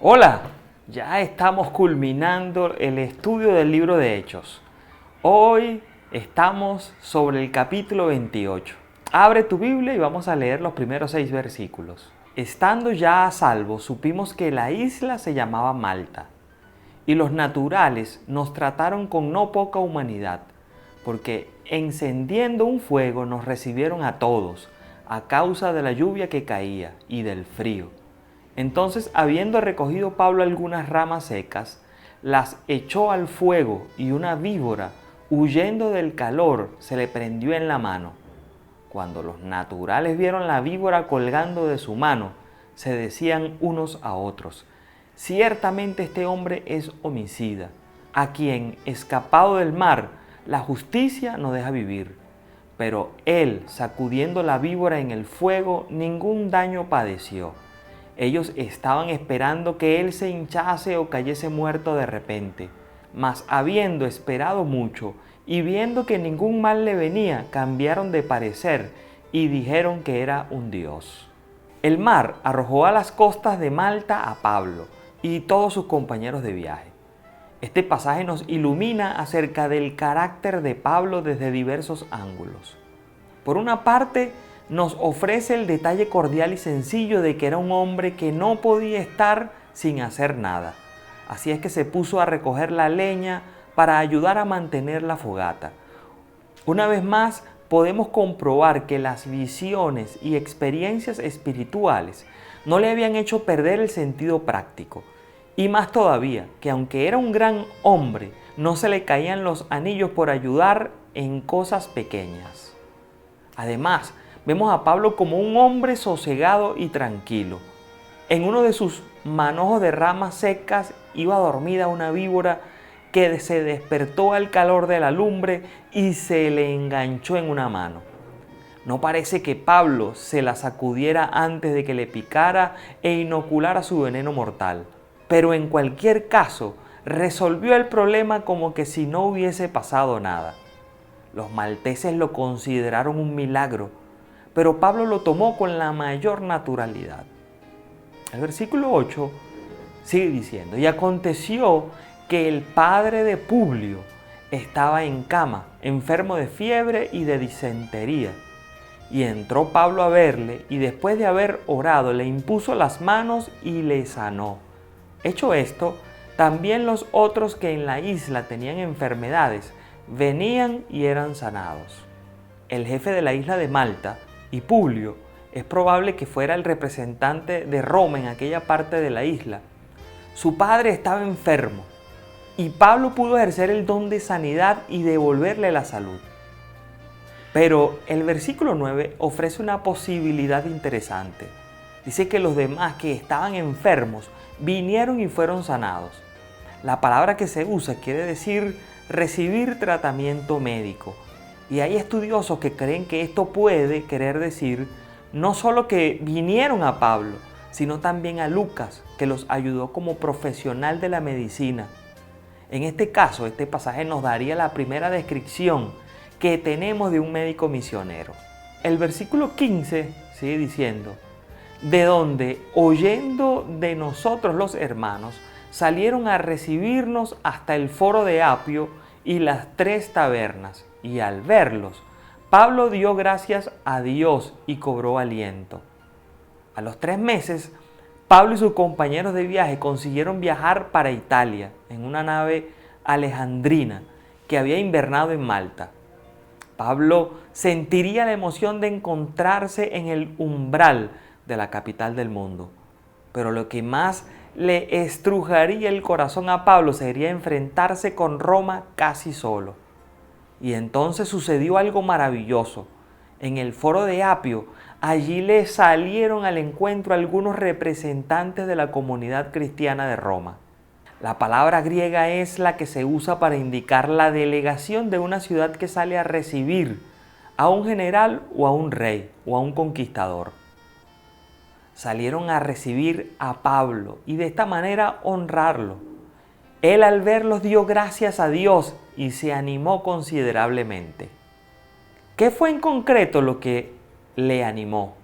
Hola, ya estamos culminando el estudio del libro de Hechos. Hoy estamos sobre el capítulo 28. Abre tu Biblia y vamos a leer los primeros 6 versículos. Estando ya a salvo, supimos que la isla se llamaba Malta, y los naturales nos trataron con no poca humanidad, porque encendiendo un fuego nos recibieron a todos, a causa de la lluvia que caía y del frío. Entonces, habiendo recogido Pablo algunas ramas secas, las echó al fuego, y una víbora, huyendo del calor, se le prendió en la mano. Cuando los naturales vieron la víbora colgando de su mano, se decían unos a otros: ciertamente este hombre es homicida, a quien, escapado del mar, la justicia no deja vivir. Pero él, sacudiendo la víbora en el fuego, ningún daño padeció. Ellos estaban esperando que él se hinchase o cayese muerto de repente. Mas habiendo esperado mucho y viendo que ningún mal le venía, cambiaron de parecer y dijeron que era un dios. El mar arrojó a las costas de Malta a Pablo y todos sus compañeros de viaje. Este pasaje nos ilumina acerca del carácter de Pablo desde diversos ángulos. Por una parte, nos ofrece el detalle cordial y sencillo de que era un hombre que no podía estar sin hacer nada. Así es que se puso a recoger la leña para ayudar a mantener la fogata. Una vez más, podemos comprobar que las visiones y experiencias espirituales no le habían hecho perder el sentido práctico. Y más todavía, que aunque era un gran hombre, no se le caían los anillos por ayudar en cosas pequeñas. Además, vemos a Pablo como un hombre sosegado y tranquilo. En uno de sus manojos de ramas secas iba dormida una víbora que se despertó al calor de la lumbre y se le enganchó en una mano. No parece que Pablo se la sacudiera antes de que le picara e inoculara su veneno mortal. Pero en cualquier caso, resolvió el problema como que si no hubiese pasado nada. Los malteses lo consideraron un milagro, pero Pablo lo tomó con la mayor naturalidad. El versículo 8 sigue diciendo: y aconteció que el padre de Publio estaba en cama, enfermo de fiebre y de disentería. Y entró Pablo a verle, y después de haber orado, le impuso las manos y le sanó. Hecho esto, también los otros que en la isla tenían enfermedades venían y eran sanados. El jefe de la isla de Malta, y Publio, es probable que fuera el representante de Roma en aquella parte de la isla. Su padre estaba enfermo y Pablo pudo ejercer el don de sanidad y devolverle la salud. Pero el versículo 9 ofrece una posibilidad interesante. Dice que los demás que estaban enfermos vinieron y fueron sanados. La palabra que se usa quiere decir recibir tratamiento médico. Y hay estudiosos que creen que esto puede querer decir no solo que vinieron a Pablo, sino también a Lucas, que los ayudó como profesional de la medicina. En este caso, este pasaje nos daría la primera descripción que tenemos de un médico misionero. El versículo 15 sigue diciendo: de donde, oyendo de nosotros los hermanos, salieron a recibirnos hasta el foro de Apio y las 3 tabernas, y al verlos, Pablo dio gracias a Dios y cobró aliento. A los 3 meses, Pablo y sus compañeros de viaje consiguieron viajar para Italia en una nave alejandrina que había invernado en Malta. Pablo sentiría la emoción de encontrarse en el umbral de la capital del mundo. Pero lo que más le estrujaría el corazón a Pablo sería enfrentarse con Roma casi solo. Y entonces sucedió algo maravilloso. En el foro de Apio, allí le salieron al encuentro algunos representantes de la comunidad cristiana de Roma. La palabra griega es la que se usa para indicar la delegación de una ciudad que sale a recibir a un general o a un rey o a un conquistador. Salieron a recibir a Pablo y de esta manera honrarlo. Él al verlos dio gracias a Dios y se animó considerablemente. ¿Qué fue en concreto lo que le animó?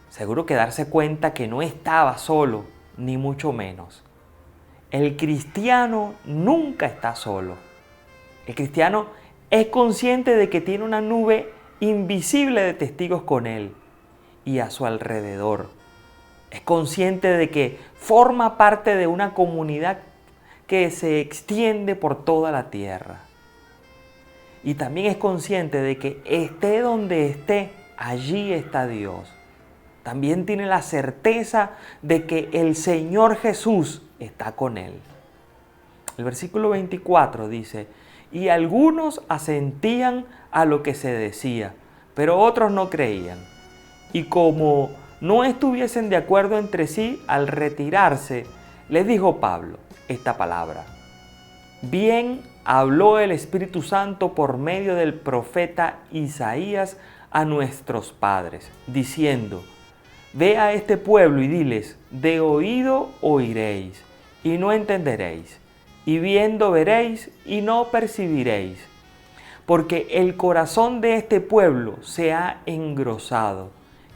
Seguro que darse cuenta que no estaba solo ni mucho menos. El cristiano nunca está solo. El cristiano es consciente de que tiene una nube invisible de testigos con él y a su alrededor. Es consciente de que forma parte de una comunidad que se extiende por toda la tierra. Y también es consciente de que esté donde esté, allí está Dios. También tiene la certeza de que el Señor Jesús está con él. El versículo 24 dice: y algunos asentían a lo que se decía, pero otros no creían. Y como no estuviesen de acuerdo entre sí, al retirarse, les dijo Pablo esta palabra: bien habló el Espíritu Santo por medio del profeta Isaías a nuestros padres, diciendo: ve a este pueblo y diles, de oído oiréis, y no entenderéis, y viendo veréis, y no percibiréis, porque el corazón de este pueblo se ha engrosado,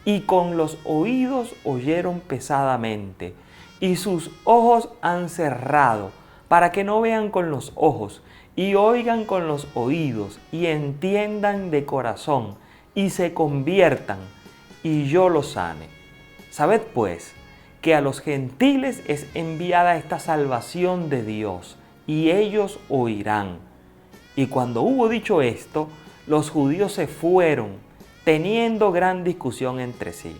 y con los oídos oyeron pesadamente, y sus ojos han cerrado, para que no vean con los ojos, y oigan con los oídos, y entiendan de corazón, y se conviertan, y yo los sane. Sabed pues que a los gentiles es enviada esta salvación de Dios, y ellos oirán. Y cuando hubo dicho esto, los judíos se fueron, teniendo gran discusión entre sí.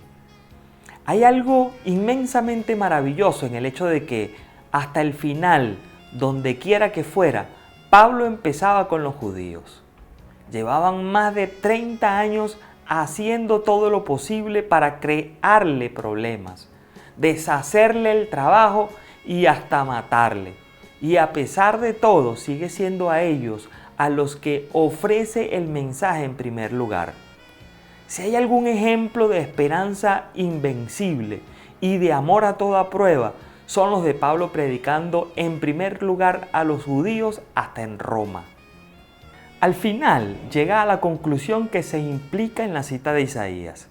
Hay algo inmensamente maravilloso en el hecho de que hasta el final, donde quiera que fuera, Pablo empezaba con los judíos. Llevaban más de 30 años haciendo todo lo posible para crearle problemas, deshacerle el trabajo y hasta matarle. Y a pesar de todo, sigue siendo a ellos a los que ofrece el mensaje en primer lugar. Si hay algún ejemplo de esperanza invencible y de amor a toda prueba, son los de Pablo predicando en primer lugar a los judíos hasta en Roma. Al final llega a la conclusión que se implica en la cita de Isaías.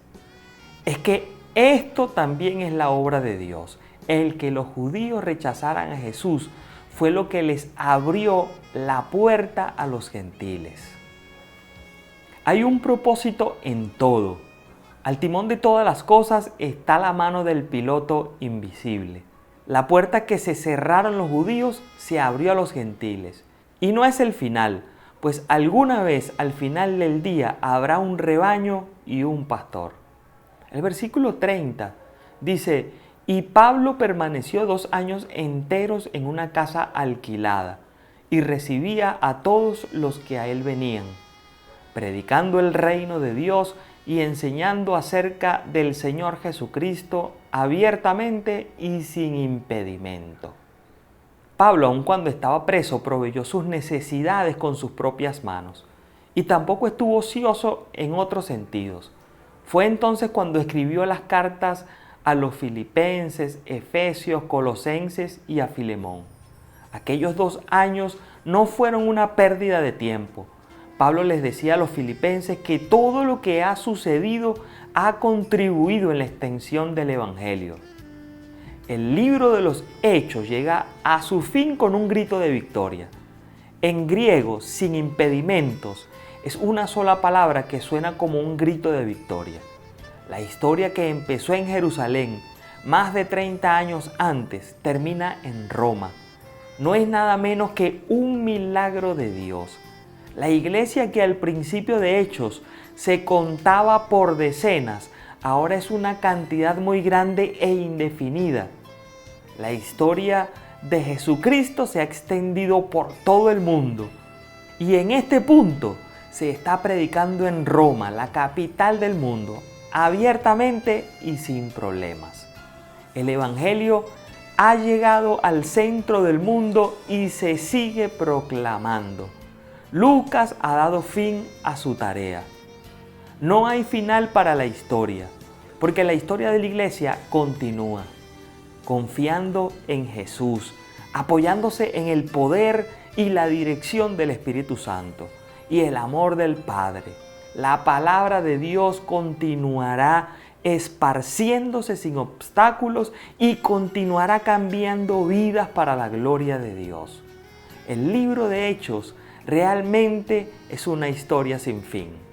Es que esto también es la obra de Dios. El que los judíos rechazaran a Jesús fue lo que les abrió la puerta a los gentiles. Hay un propósito en todo. Al timón de todas las cosas está la mano del piloto invisible. La puerta que se cerraron los judíos se abrió a los gentiles. Y no es el final, pues alguna vez al final del día habrá un rebaño y un pastor. El versículo 30 dice: y Pablo permaneció 2 años enteros en una casa alquilada y recibía a todos los que a él venían, predicando el reino de Dios y enseñando acerca del Señor Jesucristo abiertamente y sin impedimento. Pablo, aun cuando estaba preso, proveyó sus necesidades con sus propias manos y tampoco estuvo ocioso en otros sentidos. Fue entonces cuando escribió las cartas a los Filipenses, Efesios, Colosenses y a Filemón. Aquellos 2 años no fueron una pérdida de tiempo. Pablo les decía a los filipenses que todo lo que ha sucedido ha contribuido en la extensión del Evangelio. El libro de los Hechos llega a su fin con un grito de victoria. En griego, sin impedimentos, es una sola palabra que suena como un grito de victoria. La historia que empezó en Jerusalén más de 30 años antes termina en Roma. No es nada menos que un milagro de Dios. La iglesia que al principio de Hechos se contaba por decenas, ahora es una cantidad muy grande e indefinida. La historia de Jesucristo se ha extendido por todo el mundo. Y en este punto se está predicando en Roma, la capital del mundo, abiertamente y sin problemas. El Evangelio ha llegado al centro del mundo y se sigue proclamando. Lucas ha dado fin a su tarea. No hay final para la historia, porque la historia de la iglesia continúa, confiando en Jesús, apoyándose en el poder y la dirección del Espíritu Santo y el amor del Padre. La palabra de Dios continuará esparciéndose sin obstáculos y continuará cambiando vidas para la gloria de Dios. El libro de Hechos realmente es una historia sin fin.